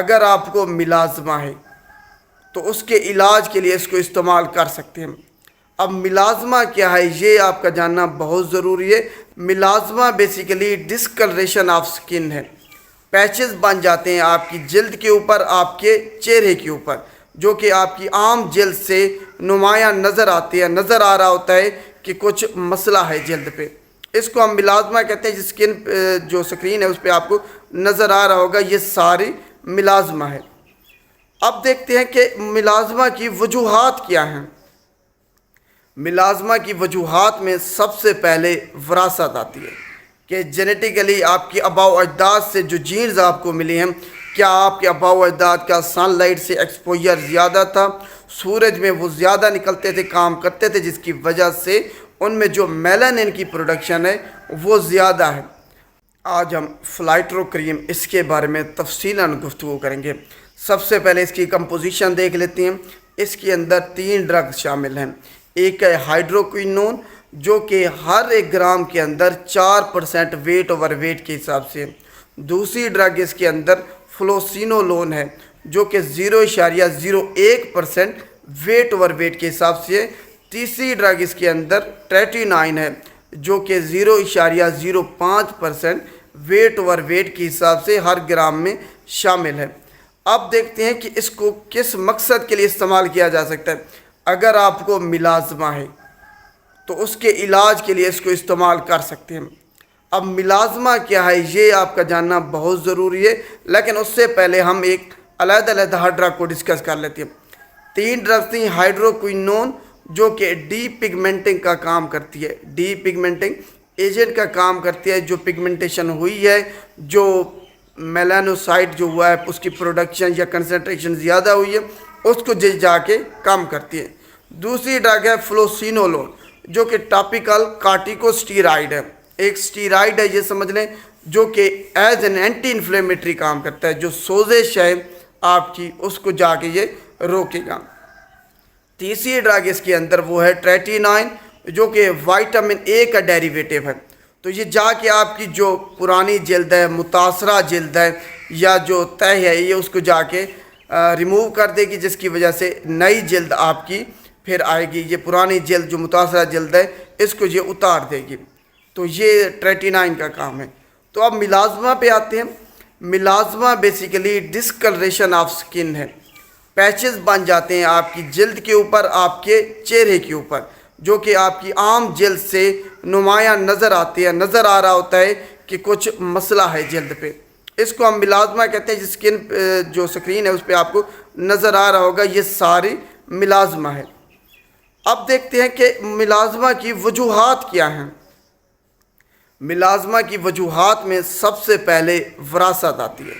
اگر آپ کو ملازمہ ہے تو اس کے علاج کے لیے اس کو استعمال کر سکتے ہیں۔ اب ملازمہ کیا ہے یہ آپ کا جاننا بہت ضروری ہے۔ ملازمہ بیسیکلی ڈسکلریشن آف سکن ہے، پیچز بن جاتے ہیں آپ کی جلد کے اوپر، آپ کے چہرے کے اوپر، جو کہ آپ کی عام جلد سے نمایاں نظر آتی ہے، نظر آ رہا ہوتا ہے کہ کچھ مسئلہ ہے جلد پہ، اس کو ہم ملازمہ کہتے ہیں۔ جس سکن جو سکرین ہے اس پہ آپ کو نظر آ رہا ہوگا، یہ ساری ملازمہ ہے۔ اب دیکھتے ہیں کہ ملازمہ کی وجوہات کیا ہیں۔ ملازمہ کی وجوہات میں سب سے پہلے وراثت آتی ہے کہ جینیٹیکلی آپ کی آباء و اجداد سے جو جینز آپ کو ملی ہیں، کیا آپ کے آباء و اجداد کا سن لائٹ سے ایکسپوجر زیادہ تھا، سورج میں وہ زیادہ نکلتے تھے، کام کرتے تھے، جس کی وجہ سے ان میں جو میلانن کی پروڈکشن ہے وہ زیادہ ہے۔ آج ہم فلائٹرو کریم اس کے بارے میں تفصیلاً گفتگو کریں گے۔ سب سے پہلے اس کی کمپوزیشن دیکھ لیتے ہیں۔ اس کے اندر 3 ڈرگز شامل ہیں۔ ایک ہے ہائیڈروکوئنون، جو کہ ہر 1 گرام کے اندر 4% ویٹ اوور ویٹ کے حساب سے ہے۔ دوسری ڈرگ اس کے اندر فلوسینولون ہے، جو کہ 0.01% ویٹ اوور ویٹ کے حساب سے ہے۔ تیسری ڈرگ اس کے اندر ٹریٹینائن ہے، جو کہ 0.05% ویٹ اوور ویٹ کے حساب سے ہر گرام میں شامل ہے۔ اب دیکھتے ہیں کہ اس کو کس مقصد کے لیے استعمال کیا جا سکتا ہے۔ اگر آپ کو ملازمہ ہے تو اس کے علاج کے لیے اس کو استعمال کر سکتے ہیں۔ اب ملازمہ کیا ہے یہ آپ کا جاننا بہت ضروری ہے، لیکن اس سے پہلے ہم ایک علیحدہ ہر ڈرگ کو ڈسکس کر لیتے ہیں۔ 3 ڈرگز تھیں۔ ہائیڈروکوئنون، جو کہ ڈی پگمنٹنگ کا کام کرتی ہے، ڈی پگمنٹنگ ایجنٹ کا کام کرتی ہے۔ جو پگمنٹیشن ہوئی ہے، جو میلانوسائٹ جو ہوا ہے اس کی پروڈکشن یا کنسنٹریشن زیادہ ہوئی ہے، اس کو جا کے کام کرتی ہے۔ دوسری ڈرگ ہے فلوسینولون، جو کہ ٹاپیکل کارٹیکوسٹیرائڈ ہے، ایک سٹیرائڈ ہے یہ سمجھ لیں، جو کہ ایز این اینٹی انفلیمیٹری کام کرتا ہے۔ جو سوزش ہے آپ کی اس کو جا کے یہ روکے گا۔ تیسری ڈرگ اس کے اندر وہ ہے ٹریٹینائن، جو کہ وائٹامن اے کا ڈیریویٹو ہے۔ تو یہ جا کے آپ کی جو پرانی جلد ہے، متاثرہ جلد ہے، یا جو تہ ہے، یہ اس کو جا کے ریموو کر دے گی، جس کی وجہ سے نئی جلد آپ کی پھر آئے گی۔ یہ پرانی جلد جو متاثرہ جلد ہے اس کو یہ اتار دے گی۔ تو یہ ٹریٹینائن کا کام ہے۔ تو اب ملازمہ پہ آتے ہیں۔ ملازمہ بیسیکلی ڈسکلریشن آف سکن ہے، پیچز بن جاتے ہیں آپ کی جلد کے اوپر، آپ کے چہرے کے اوپر، جو کہ آپ کی عام جلد سے نمایاں نظر آتی ہے، نظر آ رہا ہوتا ہے کہ کچھ مسئلہ ہے جلد پہ، اس کو ہم ملازمہ کہتے ہیں۔ جس سکن جو سکرین ہے اس پہ آپ کو نظر آ رہا ہوگا، یہ ساری ملازمہ ہے۔ اب دیکھتے ہیں کہ ملازمہ کی وجوہات کیا ہیں۔ ملازمہ کی وجوہات میں سب سے پہلے وراثت آتی ہے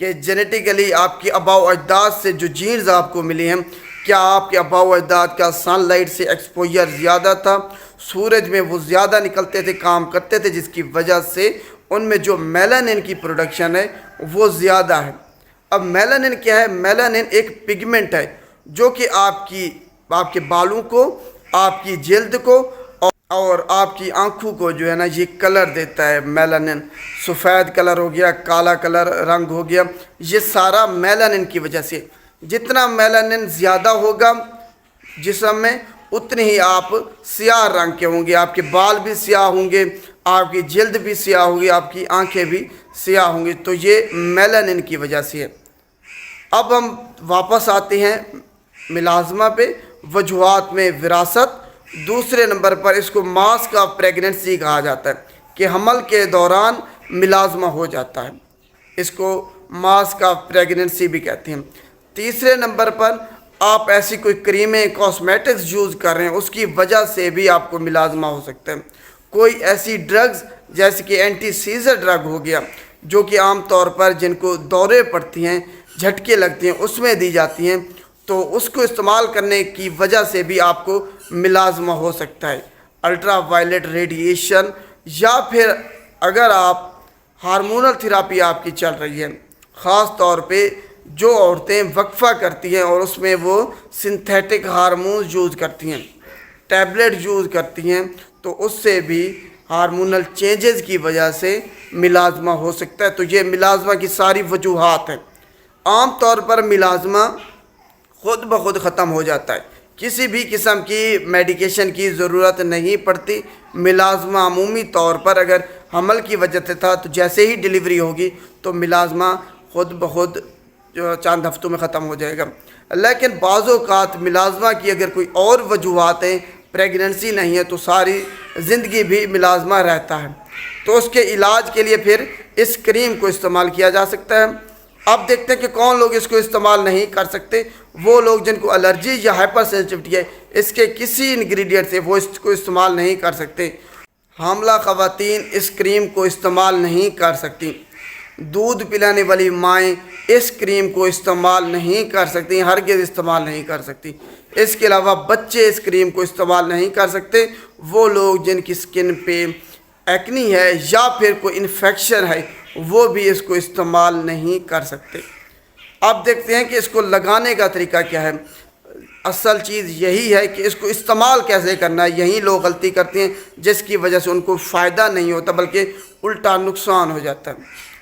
کہ جینیٹیکلی آپ کی آباء و اجداد سے جو جینز آپ کو ملی ہیں، کیا آپ کے آباء و اجداد کا سن لائٹ سے ایکسپوجر زیادہ تھا، سورج میں وہ زیادہ نکلتے تھے، کام کرتے تھے، جس کی وجہ سے ان میں جو میلانن کی پروڈکشن ہے وہ زیادہ ہے۔ اب میلانن کیا ہے؟ میلانن ایک پگمنٹ ہے جو کہ آپ کے بالوں کو، آپ کی جلد کو اور آپ کی آنکھوں کو جو ہے نا یہ کلر دیتا ہے۔ میلانن سفید کلر ہو گیا، کالا کلر رنگ ہو گیا، یہ سارا میلانن کی وجہ سے۔ جتنا میلانن زیادہ ہوگا جسم میں، اتنے ہی آپ سیاہ رنگ کے ہوں گے، آپ کے بال بھی سیاہ ہوں گے، آپ کی جلد بھی سیاہ ہوگی، آپ کی آنکھیں بھی سیاہ ہوں گی۔ تو یہ میلانن کی وجہ سے ہے۔ اب ہم واپس آتے ہیں ملازمہ پہ۔ وجوہات میں وراثت، دوسرے نمبر پر اس کو ماسک آف پریگننسی کہا جاتا ہے کہ حمل کے دوران ملازمہ ہو جاتا ہے، اس کو ماسک آف پریگننسی بھی کہتے ہیں۔ تیسرے نمبر پر آپ ایسی کوئی کریمیں، کاسمیٹکس یوز کر رہے ہیں، اس کی وجہ سے بھی آپ کو ملازمہ ہو سکتا ہے۔ کوئی ایسی ڈرگز جیسے کہ اینٹی سیزر ڈرگ ہو گیا، جو کہ عام طور پر جن کو دورے پڑتی ہیں، جھٹکے لگتے ہیں، اس میں دی جاتی ہیں، تو اس کو استعمال کرنے کی وجہ سے بھی آپ کو ملازمہ ہو سکتا ہے۔ الٹرا وائلٹ ریڈیشن، یا پھر اگر آپ ہارمونل تھراپی آپ کی چل رہی ہے، خاص طور پہ جو عورتیں وقفہ کرتی ہیں اور اس میں وہ سنتھیٹک ہارمونز یوز کرتی ہیں، ٹیبلٹ یوز کرتی ہیں، تو اس سے بھی ہارمونل چینجز کی وجہ سے ملازمہ ہو سکتا ہے۔ تو یہ ملازمہ کی ساری وجوہات ہیں۔ عام طور پر ملازمہ خود بخود ختم ہو جاتا ہے، کسی بھی قسم کی میڈیکیشن کی ضرورت نہیں پڑتی۔ ملازمہ عمومی طور پر اگر حمل کی وجہ سے تھا تو جیسے ہی ڈلیوری ہوگی تو ملازمہ خود بخود جو چند ہفتوں میں ختم ہو جائے گا۔ لیکن بعض اوقات ملازمہ کی اگر کوئی اور وجوہات ہیں، پریگننسی نہیں ہے، تو ساری زندگی بھی ملازمہ رہتا ہے، تو اس کے علاج کے لیے پھر اس کریم کو استعمال کیا جا سکتا ہے۔ اب دیکھتے ہیں کہ کون لوگ اس کو استعمال نہیں کر سکتے۔ وہ لوگ جن کو الرجی یا ہائپر سینسٹیوٹی ہے اس کے کسی انگریڈینٹ سے، وہ اس کو استعمال نہیں کر سکتے۔ حاملہ خواتین اس کریم کو استعمال نہیں کر سکتی۔ دودھ پلانے والی مائیں اس کریم کو استعمال نہیں کر سکتی، ہرگز استعمال نہیں کر سکتی۔ اس کے علاوہ بچے اس کریم کو استعمال نہیں کر سکتے۔ وہ لوگ جن کی سکن پہ ایکنی ہے یا پھر کوئی انفیکشن ہے وہ بھی اس کو استعمال نہیں کر سکتے۔ اب دیکھتے ہیں کہ اس کو لگانے کا طریقہ کیا ہے۔ اصل چیز یہی ہے کہ اس کو استعمال کیسے کرنا ہے، یہی لوگ غلطی کرتے ہیں جس کی وجہ سے ان کو فائدہ نہیں ہوتا بلکہ الٹا نقصان ہو جاتا ہے۔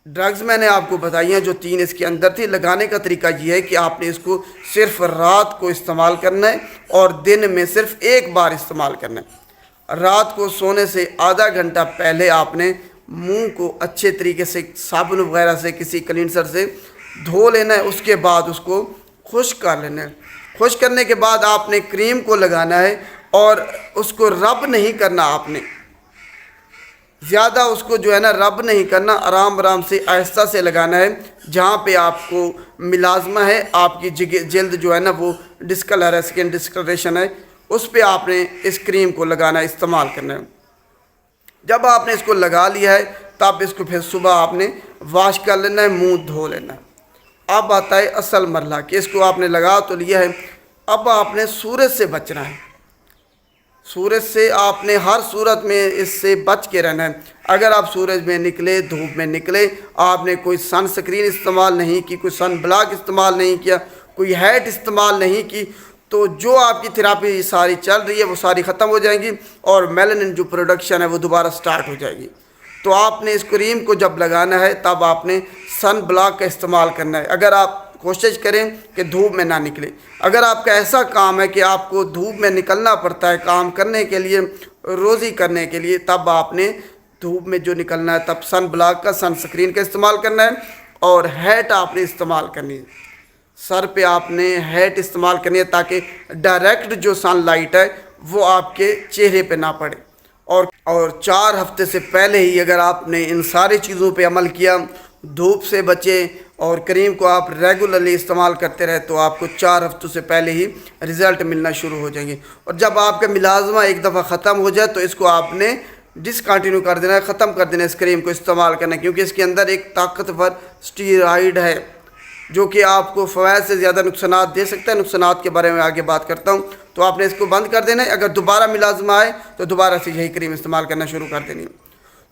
ڈرگز میں نے آپ کو بتائی ہیں جو 3 اس کے اندر تھی۔ لگانے کا طریقہ یہ ہے کہ آپ نے اس کو صرف رات کو استعمال کرنا ہے اور دن میں صرف ایک بار استعمال کرنا ہے۔ رات کو سونے سے آدھا گھنٹہ پہلے آپ نے منہ کو اچھے طریقے سے صابن وغیرہ سے کسی کلینسر سے دھو لینا ہے، اس کے بعد اس کو خشک کر لینا ہے۔ خشک کرنے کے بعد آپ نے کریم کو لگانا ہے اور اس کو رب نہیں کرنا، آپ نے زیادہ اس کو جو ہے نا رب نہیں کرنا، آرام آرام سے آہستہ سے لگانا ہے۔ جہاں پہ آپ کو ملازمہ ہے، آپ کی جلد جو ہے نا وہ ڈسکلر ہے، سکن ڈسکلریشن ہے، اس پہ آپ نے اس کریم کو لگانا ہے، استعمال کرنا ہے۔ جب آپ نے اس کو لگا لیا ہے تب اس کو پھر صبح آپ نے واش کر لینا ہے، منہ دھو لینا ہے۔ اب آتا ہے اصل مرحلہ کہ اس کو آپ نے لگا تو لیا ہے، اب آپ نے سورج سے بچنا ہے۔ سورج سے آپ نے ہر صورت میں اس سے بچ کے رہنا ہے۔ اگر آپ سورج میں نکلے، دھوپ میں نکلے، آپ نے کوئی سن سکرین استعمال نہیں کی، کوئی سن بلاک استعمال نہیں کیا، کوئی ہیٹ استعمال نہیں کی، تو جو آپ کی تھراپی ساری چل رہی ہے وہ ساری ختم ہو جائیں گی اور میلانن جو پروڈکشن ہے وہ دوبارہ سٹارٹ ہو جائے گی۔ تو آپ نے اس کریم کو جب لگانا ہے تب آپ نے سن بلاک کا استعمال کرنا ہے۔ اگر آپ کوشش کریں کہ دھوپ میں نہ نکلے۔ اگر آپ کا ایسا کام ہے کہ آپ کو دھوپ میں نکلنا پڑتا ہے کام کرنے کے لیے، روزی کرنے کے لیے، تب آپ نے دھوپ میں جو نکلنا ہے تب سن بلاک کا، سن سکرین کا استعمال کرنا ہے اور ہیٹ آپ نے استعمال کرنی ہے۔ سر پہ آپ نے ہیٹ استعمال کرنی ہے تاکہ ڈائریکٹ جو سن لائٹ ہے وہ آپ کے چہرے پہ نہ پڑے۔ اور 4 ہفتے سے پہلے ہی اگر آپ نے ان ساری چیزوں پہ عمل کیا، دھوپ سے بچیں اور کریم کو آپ ریگولرلی استعمال کرتے رہے، تو آپ کو 4 ہفتوں سے پہلے ہی رزلٹ ملنا شروع ہو جائیں گے۔ اور جب آپ کا ملازمہ ایک دفعہ ختم ہو جائے تو اس کو آپ نے ڈسکنٹینیو کر دینا ہے، ختم کر دینا ہے اس کریم کو استعمال کرنا ہے، کیونکہ اس کے اندر ایک طاقتور اسٹیرائڈ ہے جو کہ آپ کو فوائد سے زیادہ نقصانات دے سکتا ہے۔ نقصانات کے بارے میں آگے بات کرتا ہوں۔ تو آپ نے اس کو بند کر دینا ہے، اگر دوبارہ ملازمہ آئے تو دوبارہ سے یہی کریم استعمال کرنا شروع کر دینی ہے۔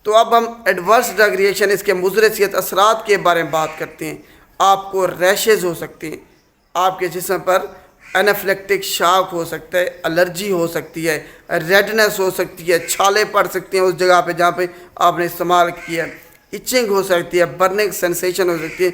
تو اب ہم ایڈورس ڈرگ ریئیکشن، اس کے مضر صحت اثرات کے بارے میں بات کرتے ہیں۔ آپ کو ریشز ہو سکتے ہیں، آپ کے جسم پر انافلیکٹک شاک ہو سکتا ہے، الرجی ہو سکتی ہے، ریڈنس ہو سکتی ہے، چھالے پڑ سکتے ہیں اس جگہ پہ جہاں پہ آپ نے استعمال کیا ہے، ایچنگ ہو سکتی ہے، برننگ سینسیشن ہو سکتی ہے،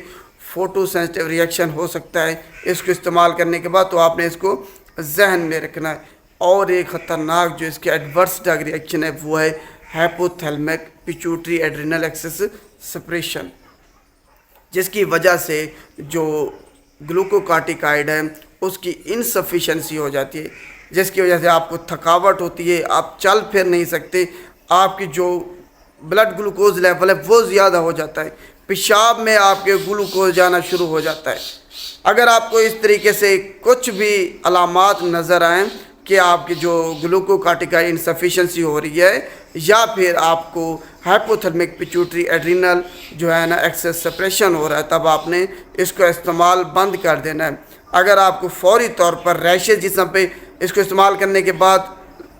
فوٹو سینسٹیو ریئیکشن ہو سکتا ہے اس کو استعمال کرنے کے بعد۔ تو آپ نے اس کو ذہن میں رکھنا ہے۔ اور ایک خطرناک جو اس کے ایڈورس ڈرگ ریئیکشن ہے وہ ہے ہائپوتھیلمک پیچوٹری ایڈرینل ایکسس سپریشن، جس کی وجہ سے جو گلوکوکارٹیکائڈ ہے اس کی انسفیشنسی ہو جاتی ہے، جس کی وجہ سے آپ کو تھکاوٹ ہوتی ہے، آپ چل پھر نہیں سکتے، آپ کی جو بلڈ گلوکوز لیول ہے وہ زیادہ ہو جاتا ہے، پیشاب میں آپ کے گلوکوز جانا شروع ہو جاتا ہے۔ اگر آپ کو اس طریقے سے کچھ بھی علامات نظر آئیں کہ آپ کی جو گلوکوکارٹیکائڈ انسفیشنسی ہو رہی ہے یا پھر آپ کو ہائپوتھرمک پیچوٹری ایڈرینل جو ہے نا ایکسس سپریشن ہو رہا ہے، تب آپ نے اس کا استعمال بند کر دینا ہے۔ اگر آپ کو فوری طور پر ریشز جسم پہ اس کو استعمال کرنے کے بعد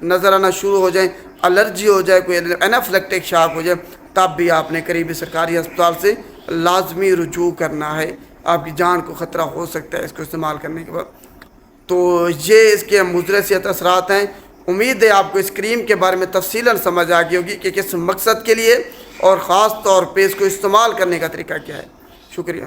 نظر آنا شروع ہو جائیں، الرجی ہو جائے، کوئی انافلیکٹک شاک ہو جائے، تب بھی آپ نے قریبی سرکاری ہسپتال سے لازمی رجوع کرنا ہے، آپ کی جان کو خطرہ ہو سکتا ہے اس کو استعمال کرنے کے بعد۔ تو یہ اس کے مضر صحت اثرات ہیں۔ امید ہے آپ کو اس کریم کے بارے میں تفصیلاً سمجھ آ گئی ہوگی کہ کس مقصد کے لیے اور خاص طور پہ اس کو استعمال کرنے کا طریقہ کیا ہے۔ شکریہ۔